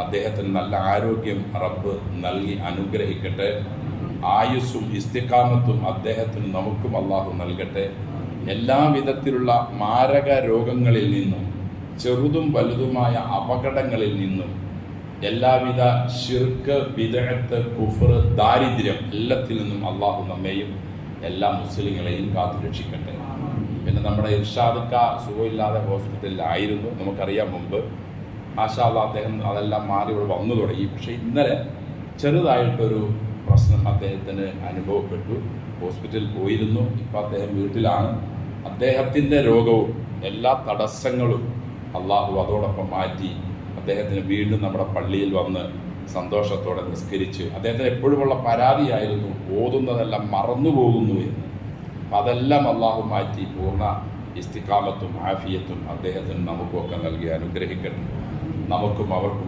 അദ്ദേഹത്തിന് നല്ല ആരോഗ്യം റബ്ബ് നൽകി അനുഗ്രഹിക്കട്ടെ. ആയുസ്സും ഇസ്തിഖാമത്തും അദ്ദേഹത്തിന് നമുക്കും അള്ളാഹു നൽകട്ടെ. എല്ലാവിധത്തിലുള്ള മാരക രോഗങ്ങളിൽ നിന്നും ചെറുതും വലുതുമായ അപകടങ്ങളിൽ നിന്നും എല്ലാവിധ ശിർക്ക്, ബിദ്അത്ത്, കുഫ്ർ, ദാരിദ്ര്യം എല്ലാത്തിൽ നിന്നും അള്ളാഹു നമ്മെയും എല്ലാ മുസ്ലിങ്ങളെയും കാത്തുരക്ഷിക്കട്ടെ. പിന്നെ നമ്മുടെ ഇർഷാദുക്ക സുഖമില്ലാതെ ഹോസ്പിറ്റലിലായിരുന്നു, നമുക്കറിയാം മുമ്പ്. മാഷാ അല്ലാഹ് അദ്ദേഹം അതെല്ലാം മാറി ഇവിടെ വന്നു തുടങ്ങി. പക്ഷേ ഇന്നലെ ചെറുതായിട്ടൊരു പ്രശ്നം അദ്ദേഹത്തിന് അനുഭവപ്പെട്ടു. ഹോസ്പിറ്റലിൽ പോയിരുന്നു. ഇപ്പം അദ്ദേഹം വീട്ടിലാണ്. അദ്ദേഹത്തിൻ്റെ രോഗവും എല്ലാ തടസ്സങ്ങളും അള്ളാഹു അതോടൊപ്പം മാറ്റി അദ്ദേഹത്തിന് വീണ്ടും നമ്മുടെ പള്ളിയിൽ വന്ന് സന്തോഷത്തോടെ നിസ്കരിച്ച്, അദ്ദേഹത്തിന് എപ്പോഴുമുള്ള പരാതിയായിരുന്നു ഓതുന്നതെല്ലാം മറന്നുപോകുന്നു എന്ന്. അപ്പം അതെല്ലാം അള്ളാഹു മാറ്റി പൂർണ്ണ ഇസ്തിഖാമത്തും ആഫിയത്തും അദ്ദേഹത്തിന് നമുക്കൊക്കെ നൽകി അനുഗ്രഹിക്കട്ടെ. നമുക്കും അവർക്കും